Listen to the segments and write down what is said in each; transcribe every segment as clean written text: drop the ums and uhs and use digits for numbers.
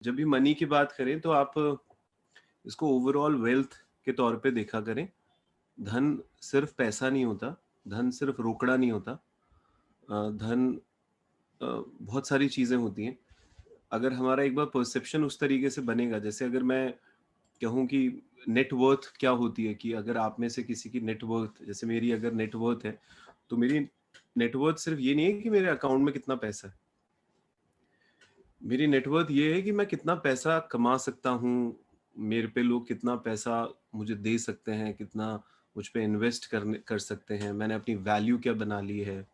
जब भी मनी की बात करें तो आप इसको ओवरऑल वेल्थ के तौर पे देखा करें। धन सिर्फ पैसा नहीं होता, धन सिर्फ रोकड़ा नहीं होता। धन बहुत सारी चीज़ें होती हैं। अगर हमारा एक बार परसेप्शन उस तरीके से बनेगा, जैसे अगर मैं कहूँ कि नेट वर्थ क्या होती है, कि अगर आप में से किसी की नेट वर्थ, जैसे मेरी अगर नेट वर्थ है, तो मेरी नेट वर्थ सिर्फ ये नहीं है कि मेरे अकाउंट में कितना पैसा है। मेरी नेट वर्थ ये है कि मैं कितना पैसा कमा सकता हूँ, मेरे पे लोग कितना पैसा मुझे दे सकते हैं, कितना मुझ पे इन्वेस्ट कर सकते हैं, मैंने अपनी वैल्यू क्या बना ली है।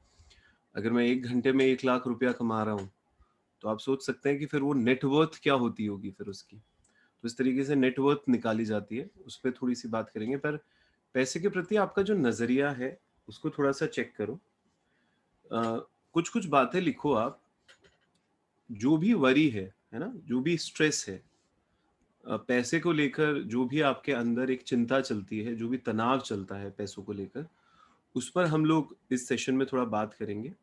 अगर मैं 1 घंटे में 1 लाख रुपया कमा रहा हूँ, तो आप सोच सकते हैं कि फिर वो नेट वर्थ क्या होती होगी फिर उसकी। तो इस तरीके से नेट वर्थ निकाली जाती है, उस पे थोड़ी-सी बात करेंगे। पर पैसे के प्रति आपका जो नज़रिया है, उसको थोड़ा-सा चेक करो। अ, कुछ-कुछ बातें लिखो आप, जो भी वरी है ना? जो भी स्ट्रेस है, पैसे को लेकर जो भी आपके अंदर एक चिंता चलती है, जो भी तनाव चलता है पैसों को लेकर, उस पर हम लोग इस सेशन में थोड़ा बात करेंगे।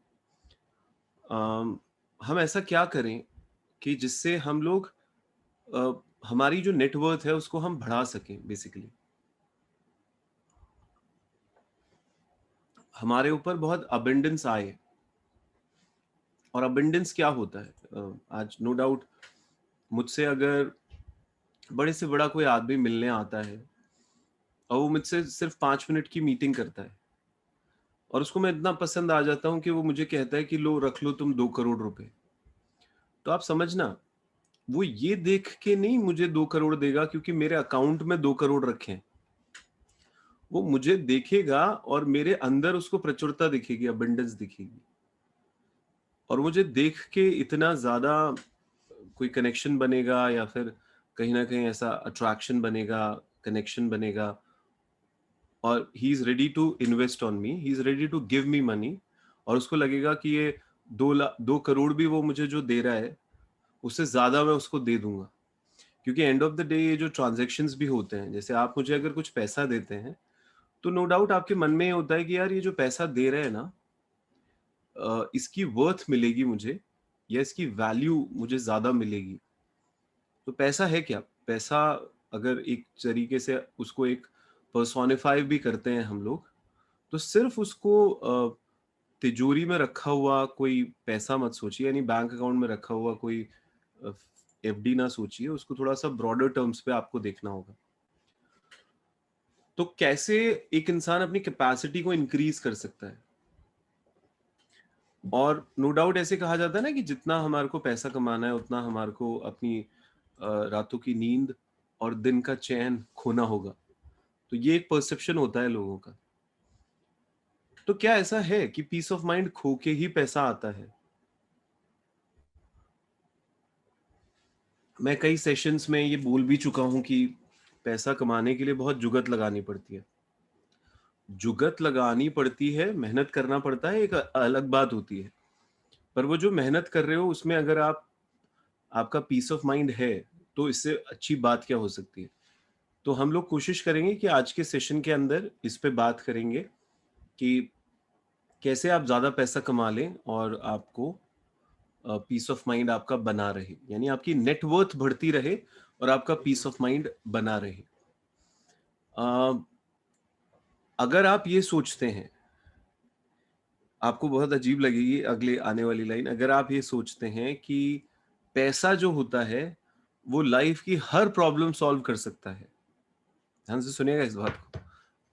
हम ऐसा क्या करें कि जिससे हम लोग अ, हमारी जो नेट वर्थ है उसको हम बढ़ा सकें बेसिकली। हमारे ऊपर बहुत अबंडेंस आए। और अबंडेंस क्या होता है? आज नो डाउट मुझसे अगर बड़े से बड़ा कोई आदमी मिलने आता है और वो मुझसे सिर्फ 5 मिनट की मीटिंग करता है, और उसको मैं इतना पसंद आ जाता हूँ कि वो मुझे कहता है कि लो रख लो तुम 2 करोड़ रुपए। तो आप समझना, वो ये देख के नहीं मुझे 2 करोड़ देगा क्योंकि मेरे अकाउंट में 2 करोड़ रखे हैं। वो मुझे देखेगा और मेरे अंदर उसको प्रचुरता दिखेगी, अबंडेंस दिखेगी, और मुझे देख के इतना ज्यादा कोई कनेक्शन बनेगा, या फिर कहीं ना कहीं ऐसा अट्रैक्शन बनेगा, कनेक्शन बनेगा, और he is ready to invest on me, he is ready to give me money. और उसको लगेगा कि ये 2 करोड़ भी वो मुझे जो दे रहा है, उससे ज्यादा मैं उसको दे दूंगा। क्योंकि एंड ऑफ द डे ये जो ट्रांजेक्शन्स भी होते हैं, जैसे आप मुझे अगर कुछ पैसा देते हैं, तो नो डाउट आपके मन में ये होता है कि यार ये जो पैसा दे रहे हैं ना, इसकी वर्थ मिलेगी मुझे, या इसकी वैल्यू मुझे ज्यादा मिलेगी। तो पैसा है क्या? पैसा अगर एक तरीके से उसको एक पर्सोनिफाई भी करते हैं हम लोग, तो सिर्फ उसको तिजोरी में रखा हुआ कोई पैसा मत सोचिए, यानी बैंक अकाउंट में रखा हुआ कोई एफडी ना सोचिए, उसको थोड़ा सा ब्रॉडर टर्म्स पे आपको देखना होगा। तो कैसे एक इंसान अपनी कैपेसिटी को इंक्रीज कर सकता है? और नो डाउट ऐसे कहा जाता है ना कि जितना हमारे को पैसा कमाना है, उतना हमारे को अपनी रातों की नींद और दिन का चैन खोना होगा। तो ये एक परसेप्शन होता है लोगों का। तो क्या ऐसा है कि पीस ऑफ माइंड खो के ही पैसा आता है? मैं कई सेशंस में ये बोल भी चुका हूं कि पैसा कमाने के लिए बहुत जुगत लगानी पड़ती है। जुगत लगानी पड़ती है, मेहनत करना पड़ता है, एक अलग बात होती है। पर वो जो मेहनत कर रहे हो उसमें अगर आपका पीस ऑफ माइंड है, तो इससे अच्छी बात क्या हो सकती है? तो हम लोग कोशिश करेंगे कि आज के सेशन के अंदर इस पे बात करेंगे कि कैसे आप ज्यादा पैसा कमा लें और आपको पीस ऑफ माइंड आपका बना रहे, यानी आपकी नेटवर्थ बढ़ती रहे और आपका पीस ऑफ माइंड बना रहे। अ, अगर आप ये सोचते हैं, आपको बहुत अजीब लगेगी अगले आने वाली लाइन, अगर आप ये सोचते हैं कि पैसा जो होता है वो लाइफ की हर प्रॉब्लम सॉल्व कर सकता है, ध्यान से सुनिएगा इस बात को।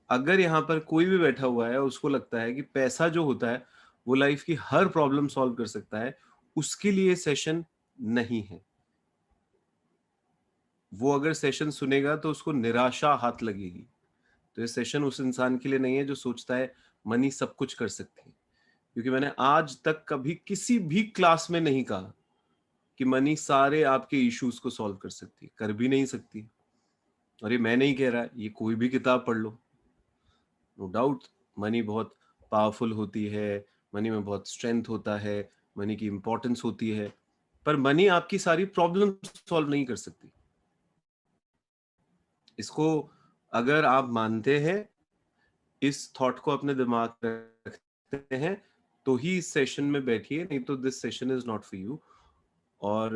अगर यहाँ पर कोई भी बैठा हुआ है उसको लगता है कि पैसा जो होता है वो लाइफ की हर प्रॉब्लम सॉल्व कर सकता है, उसके लिए सेशन नहीं है। वो अगर सेशन सुनेगा तो उसको निराशा हाथ लगेगी। तो ये सेशन उस इंसान के लिए नहीं है जो सोचता है मनी सब कुछ कर सकती है। क्योंकि मैंने आज तक कभी किसी भी क्लास में नहीं कहा कि मनी सारे आपके इश्यूज को सॉल्व कर सकती है, कर भी नहीं सकती। और ये मैं नहीं कह रहा, ये कोई भी किताब पढ़ लो। नो डाउट मनी बहुत पावरफुल होती है, मनी में बहुत स्ट्रेंथ होता है, मनी की इंपॉर्टेंस होती है, पर मनी आपकी सारी प्रॉब्लम सॉल्व नहीं कर सकती। इसको अगर आप मानते हैं, इस थॉट को अपने दिमाग में रखते हैं, तो ही इस सेशन में बैठिए, नहीं तो this session is not for you. और